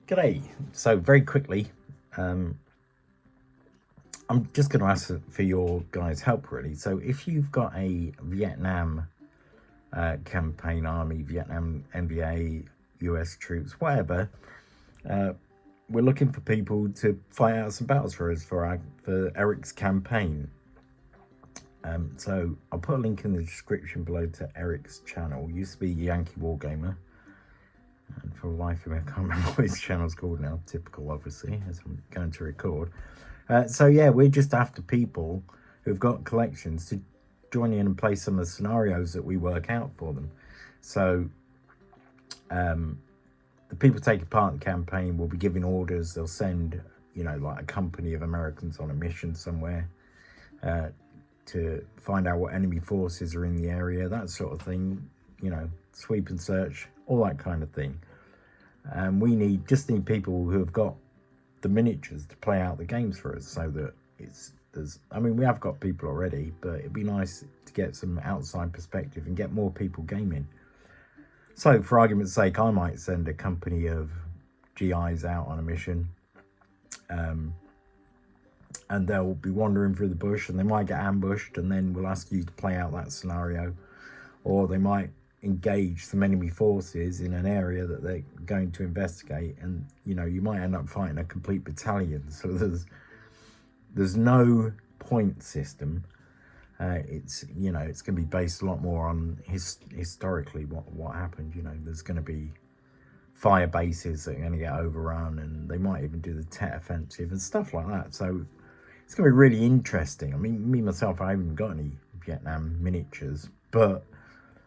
G'day. So very quickly, I'm just going to ask for your guys' help really. So if you've got a Vietnam campaign army, Vietnam NBA, US troops, whatever, we're looking for people to fight out some battles for us for Eric's campaign. So I'll put a link in the description below to Eric's channel. Used to be Yankee Wargamer. And for the life of me, I can't remember what his channel's called now. Typical, obviously, as I'm going to record. So yeah, we're just after people who've got collections to join in and play some of the scenarios that we work out for them. So the people taking part in the campaign will be giving orders. They'll send, like a company of Americans on a mission somewhere to find out what enemy forces are in the area, that sort of thing. Sweep and search, all that kind of thing. And we just need people who have got the miniatures to play out the games for us, so that we have got people already, but it'd be nice to get some outside perspective and get more people gaming. So for argument's sake, I might send a company of GIs out on a mission, and they'll be wandering through the bush and they might get ambushed, and then we'll ask you to play out that scenario. Or they might engage some enemy forces in an area that they're going to investigate, and you might end up fighting a complete battalion. So there's no point system. It's going to be based a lot more on historically what happened. There's going to be fire bases that are going to get overrun, and they might even do the Tet offensive and stuff like that. So it's going to be really interesting. I mean, me myself, I haven't got any Vietnam miniatures, but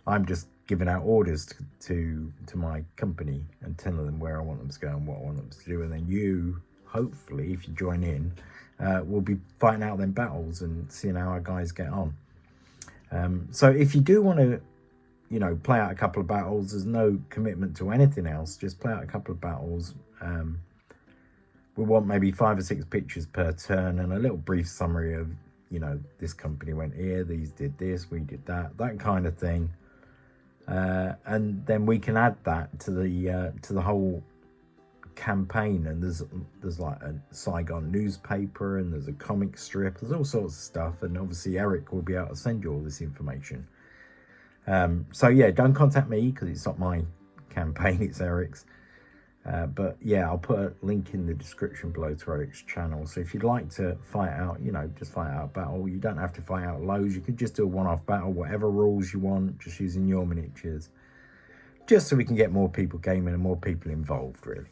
I'm just giving out orders to my company and telling them where I want them to go and what I want them to do. And then you, hopefully, if you join in, we'll be fighting out them battles and seeing how our guys get on. So if you do want to, play out a couple of battles, there's no commitment to anything else. Just play out a couple of battles. We want maybe 5 or 6 pictures per turn and a little brief summary of, this company went here, these did this, we did that kind of thing. And then we can add that to the whole campaign. And there's like a Saigon newspaper, and there's a comic strip, there's all sorts of stuff, and obviously Eric will be able to send you all this information. So yeah, don't contact me because it's not my campaign, it's Eric's. But yeah, I'll put a link in the description below to Eric's channel. So if you'd like to fight out, just fight out a battle. You don't have to fight out loads. You could just do a one-off battle, whatever rules you want, just using your miniatures. Just so we can get more people gaming and more people involved, really.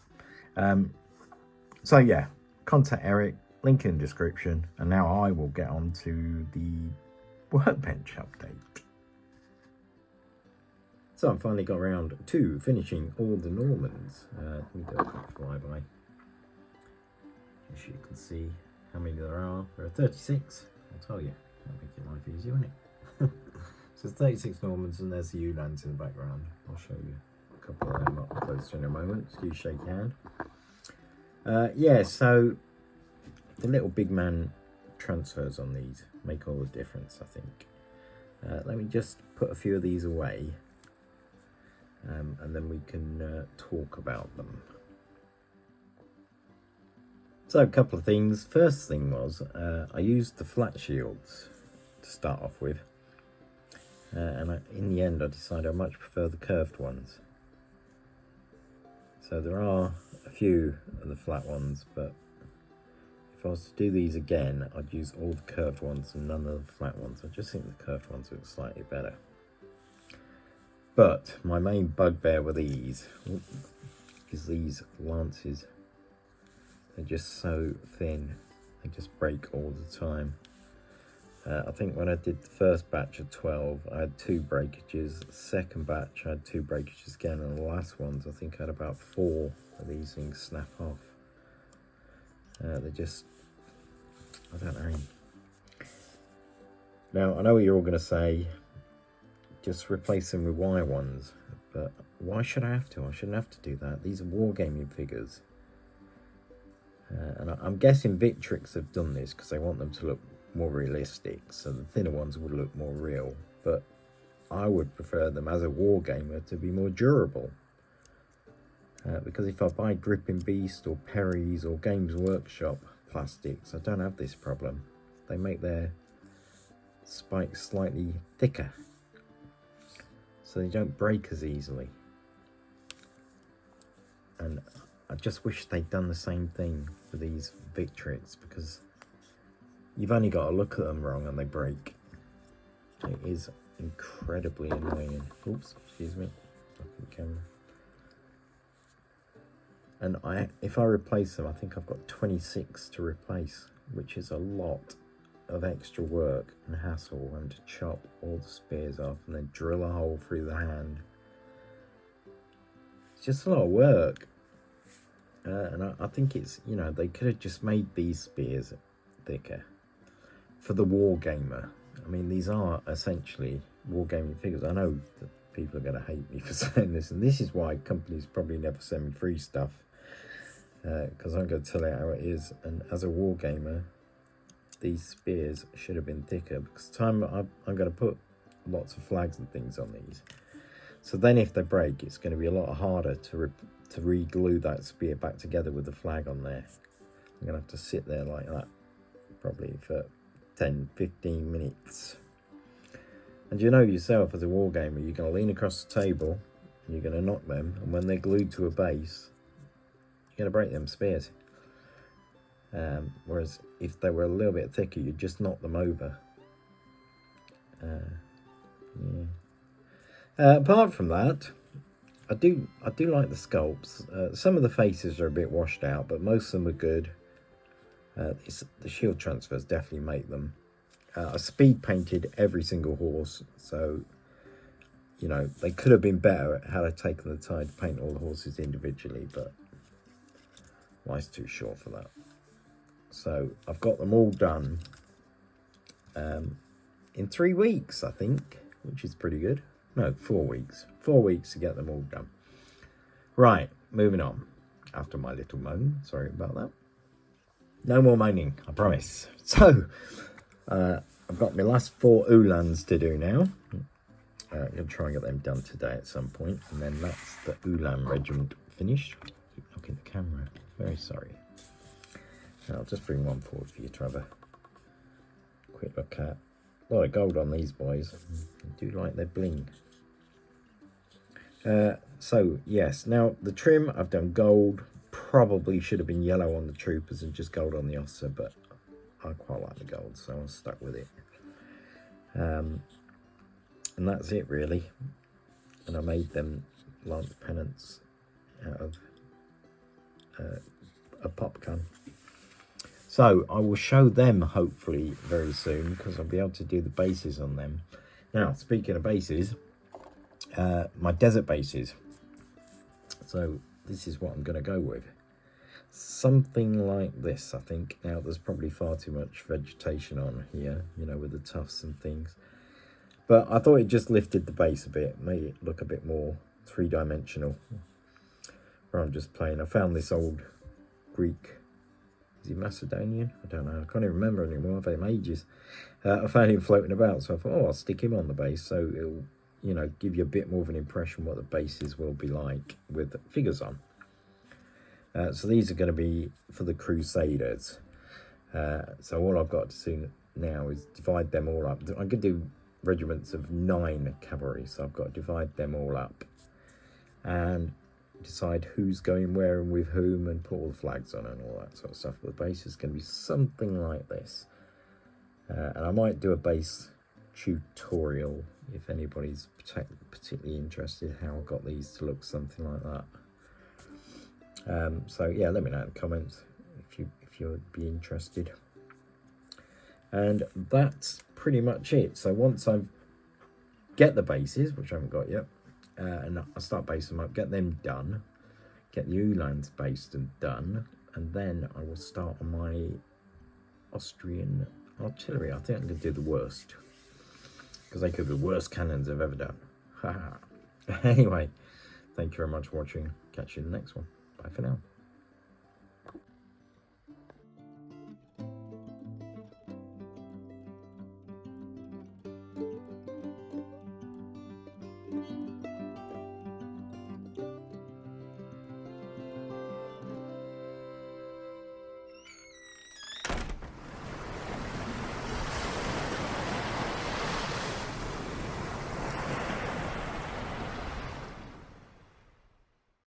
So yeah, contact Eric, link in the description. And now I will get on to the workbench update. So I've finally got around to finishing all the Normans. Let me do a quick flyby. As you can see how many there are. There are 36. I'll tell you. That'll make your life easier, won't it? So 36 Normans, and there's the Uhlans in the background. I'll show you a couple of them up close in a moment. So you shake hand. Yeah, so the little big man transfers on these make all the difference, I think. Let me just put a few of these away. And then we can talk about them. So a couple of things. First thing was I used the flat shields to start off with, and in the end I decided I much prefer the curved ones. So there are a few of the flat ones, but if I was to do these again, I'd use all the curved ones and none of the flat ones. I just think the curved ones look slightly better. But my main bugbear with these is these lances. They're just so thin. They just break all the time. I think when I did the first batch of 12, I had 2 breakages. The second batch, I had 2 breakages again. And the last ones, I think I had about 4 of these things snap off. They're just, I don't know. Now, I know what you're all going to say. Just replace them with wire ones, but why should I have to? I shouldn't have to do that. These are wargaming figures, and I'm guessing Victrix have done this because they want them to look more realistic, so the thinner ones would look more real, but I would prefer them as a wargamer to be more durable. because if I buy Gripping Beast or Perry's or Games Workshop plastics, I don't have this problem. They make their spikes slightly thicker, so they don't break as easily. And I just wish they'd done the same thing for these Victrix, because you've only got to look at them wrong and they break. It is incredibly annoying. Oops, excuse me. Fucking camera. And if I replace them, I think I've got 26 to replace, which is a lot of extra work and hassle, and to chop all the spears off and then drill a hole through the hand. It's just a lot of work. And I think it's, you know, they could have just made these spears thicker for the wargamer. I mean, these are essentially wargaming figures. I know that people are going to hate me for saying this, and this is why companies probably never send me free stuff, because I'm going to tell you how it is. And as a wargamer, these spears should have been thicker, because I'm going to put lots of flags and things on these. So then if they break, it's going to be a lot harder to re-glue that spear back together with the flag on there. I'm going to have to sit there like that probably for 10-15 minutes. And you know yourself, as a wargamer, you're going to lean across the table and you're going to knock them, and when they're glued to a base, you're going to break them spears. Whereas if they were a little bit thicker, you'd just knock them over. Yeah. Apart from that, I do like the sculpts. Some of the faces are a bit washed out, but most of them are good. The shield transfers definitely make them. I speed painted every single horse, so you know they could have been better at had I taken the time to paint all the horses individually, but life's too short for that. So I've got them all done in 3 weeks, I think, which is pretty good. No, 4 weeks. 4 weeks to get them all done. Right, moving on. After my little moan, sorry about that. No more moaning, I promise. So, I've got my last 4 Uhlans to do now. I'm going to try and get them done today at some point, and then that's the Uhlan regiment finished. Keep knocking the camera. Very sorry. I'll just bring one forward for you to have a quick look at. A lot of gold on these boys. I do like their bling. So yes, now the trim I've done gold. Probably should have been yellow on the troopers and just gold on the officer, but I quite like the gold, so I'm stuck with it. And that's it really. And I made them lance pennants out of a pop gun. So I will show them hopefully very soon, because I'll be able to do the bases on them. Now, speaking of bases, my desert bases. So this is what I'm going to go with. Something like this, I think. Now, there's probably far too much vegetation on here, you know, with the tufts and things. But I thought it just lifted the base a bit, made it look a bit more three-dimensional. Where I'm just playing. I found this old Greek, is he Macedonian? I don't know. I can't even remember anymore. I've had him ages. I found him floating about, so I thought, oh, I'll stick him on the base, so it'll, you know, give you a bit more of an impression what the bases will be like with the figures on. So these are going to be for the Crusaders. So all I've got to do now is divide them all up. I could do regiments of 9 cavalry, so I've got to divide them all up and decide who's going where and with whom, and put all the flags on and all that sort of stuff. But the base is going to be something like this. And I might do a base tutorial if anybody's particularly interested how I got these to look something like that. So yeah, let me know in the comments if you'd be interested. And that's pretty much it. So once I get the bases, which I haven't got yet, and I start basing them up, get them done, get the Uhlans based and done, and then I will start on my Austrian artillery. I think I'm going to do the worst, because they could be the worst cannons I've ever done. Anyway, thank you very much for watching. Catch you in the next one. Bye for now.